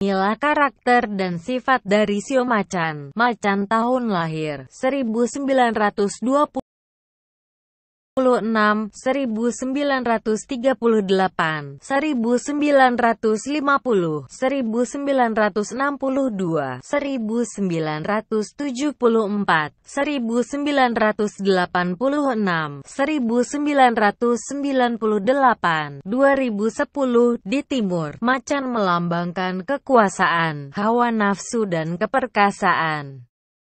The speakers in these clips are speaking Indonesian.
Inilah karakter dan sifat dari Shio Macan. Macan tahun lahir 1926, 1938, 1950, 1962, 1974, 1986, 1998, 2010. Di timur, macan melambangkan kekuasaan, hawa nafsu dan keperkasaan.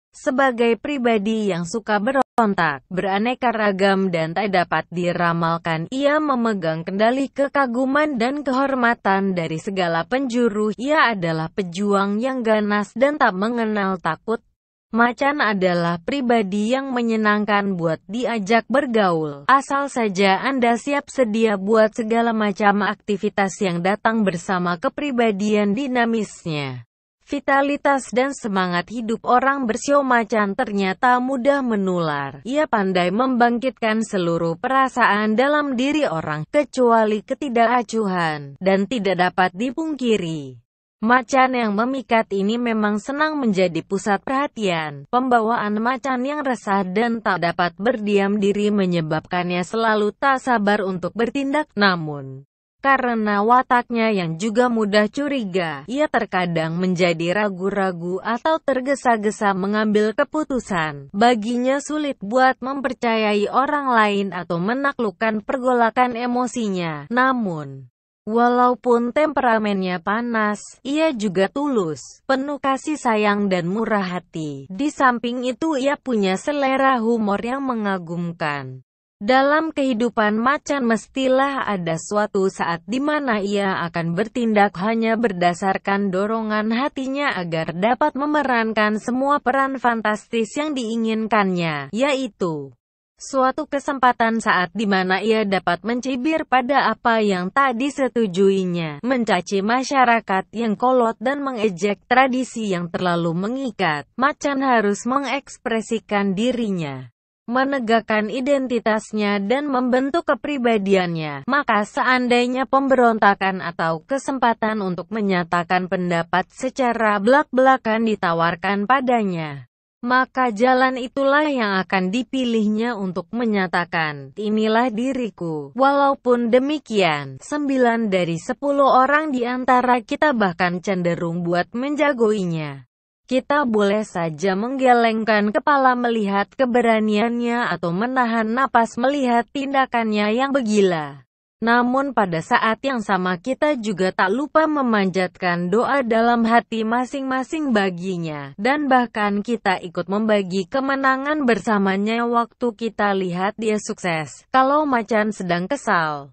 Sebagai pribadi yang suka berontak, beraneka ragam dan tak dapat diramalkan, ia memegang kendali kekaguman dan kehormatan dari segala penjuru. Ia adalah pejuang yang ganas dan tak mengenal takut. Macan adalah pribadi yang menyenangkan buat diajak bergaul, asal saja Anda siap sedia buat segala macam aktivitas yang datang bersama kepribadian dinamisnya. Vitalitas dan semangat hidup orang bersio macan ternyata mudah menular. Ia pandai membangkitkan seluruh perasaan dalam diri orang, kecuali ketidakacuhan, dan tidak dapat dipungkiri. Macan yang memikat ini memang senang menjadi pusat perhatian. Pembawaan macan yang resah dan tak dapat berdiam diri menyebabkannya selalu tak sabar untuk bertindak, namun karena wataknya yang juga mudah curiga, ia terkadang menjadi ragu-ragu atau tergesa-gesa mengambil keputusan. Baginya sulit buat mempercayai orang lain atau menaklukkan pergolakan emosinya. Namun, walaupun temperamennya panas, ia juga tulus, penuh kasih sayang dan murah hati. Di samping itu ia punya selera humor yang mengagumkan. Dalam kehidupan macan mestilah ada suatu saat di mana ia akan bertindak hanya berdasarkan dorongan hatinya agar dapat memerankan semua peran fantastis yang diinginkannya, yaitu suatu kesempatan saat di mana ia dapat mencibir pada apa yang tak disetujuinya, mencaci masyarakat yang kolot dan mengejek tradisi yang terlalu mengikat. Macan harus mengekspresikan dirinya, menegakkan identitasnya dan membentuk kepribadiannya. Maka seandainya pemberontakan atau kesempatan untuk menyatakan pendapat secara belak-belakan ditawarkan padanya, maka jalan itulah yang akan dipilihnya untuk menyatakan, inilah diriku. Walaupun demikian, 9 dari 10 orang di antara kita bahkan cenderung buat menjagoinya. Kita boleh saja menggelengkan kepala melihat keberaniannya atau menahan napas melihat tindakannya yang begila. Namun pada saat yang sama kita juga tak lupa memanjatkan doa dalam hati masing-masing baginya. Dan bahkan kita ikut membagi kemenangan bersamanya waktu kita lihat dia sukses. Kalau macan sedang kesal,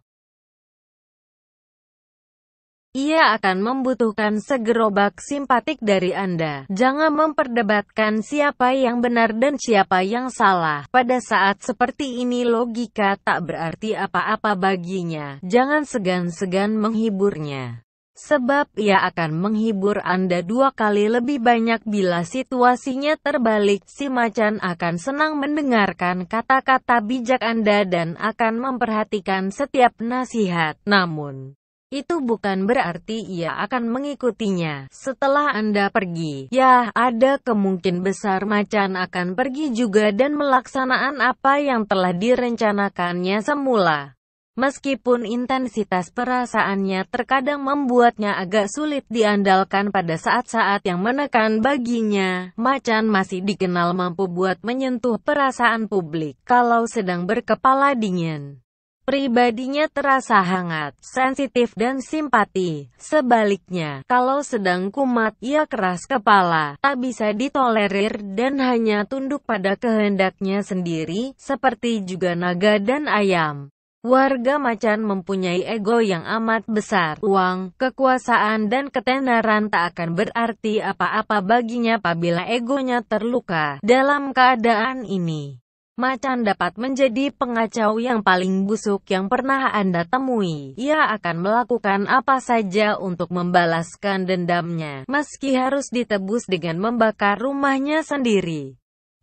ia akan membutuhkan segerobak simpatik dari Anda. Jangan memperdebatkan siapa yang benar dan siapa yang salah. Pada saat seperti ini logika tak berarti apa-apa baginya. Jangan segan-segan menghiburnya, sebab ia akan menghibur Anda 2 kali lebih banyak bila situasinya terbalik. Si macan akan senang mendengarkan kata-kata bijak Anda dan akan memperhatikan setiap nasihat. Namun, itu bukan berarti ia akan mengikutinya setelah Anda pergi. Ya, ada kemungkinan besar macan akan pergi juga dan melaksanakan apa yang telah direncanakannya semula. Meskipun intensitas perasaannya terkadang membuatnya agak sulit diandalkan pada saat-saat yang menekan baginya, macan masih dikenal mampu buat menyentuh perasaan publik kalau sedang berkepala dingin. Pribadinya terasa hangat, sensitif dan simpati. Sebaliknya, kalau sedang kumat, ia keras kepala, tak bisa ditolerir dan hanya tunduk pada kehendaknya sendiri, seperti juga naga dan ayam. Warga macan mempunyai ego yang amat besar. Uang, kekuasaan dan ketenaran tak akan berarti apa-apa baginya apabila egonya terluka. Dalam keadaan ini, macan dapat menjadi pengacau yang paling busuk yang pernah Anda temui. Ia akan melakukan apa saja untuk membalaskan dendamnya, meski harus ditebus dengan membakar rumahnya sendiri.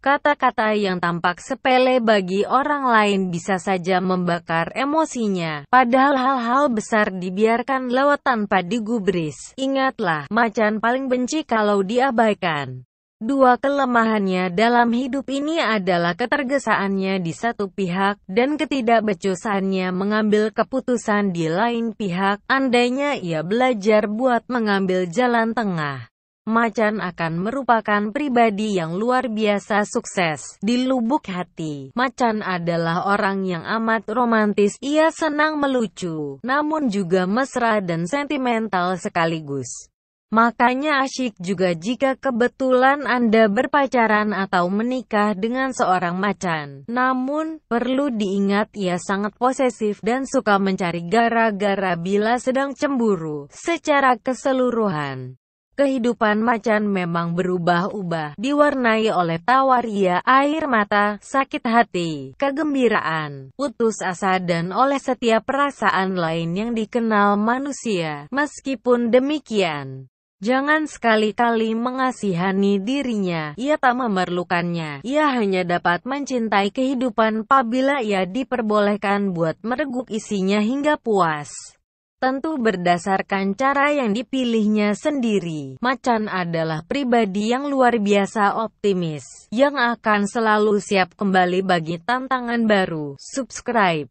Kata-kata yang tampak sepele bagi orang lain bisa saja membakar emosinya, padahal hal-hal besar dibiarkan lewat tanpa digubris. Ingatlah, macan paling benci kalau diabaikan. Dua kelemahannya dalam hidup ini adalah ketergesaannya di satu pihak, dan ketidakbecusannya mengambil keputusan di lain pihak. Andainya ia belajar buat mengambil jalan tengah, macan akan merupakan pribadi yang luar biasa sukses. Di lubuk hati, macan adalah orang yang amat romantis. Ia senang melucu, namun juga mesra dan sentimental sekaligus. Makanya asyik juga jika kebetulan Anda berpacaran atau menikah dengan seorang macan. Namun, perlu diingat ia sangat posesif dan suka mencari gara-gara bila sedang cemburu. Secara keseluruhan, kehidupan macan memang berubah-ubah, diwarnai oleh tawa ria, air mata, sakit hati, kegembiraan, putus asa dan oleh setiap perasaan lain yang dikenal manusia. Meskipun demikian, jangan sekali-kali mengasihani dirinya. Ia tak memerlukannya. Ia hanya dapat mencintai kehidupan apabila ia diperbolehkan buat mereguk isinya hingga puas. Tentu berdasarkan cara yang dipilihnya sendiri. Macan adalah pribadi yang luar biasa optimis, yang akan selalu siap kembali bagi tantangan baru. Subscribe.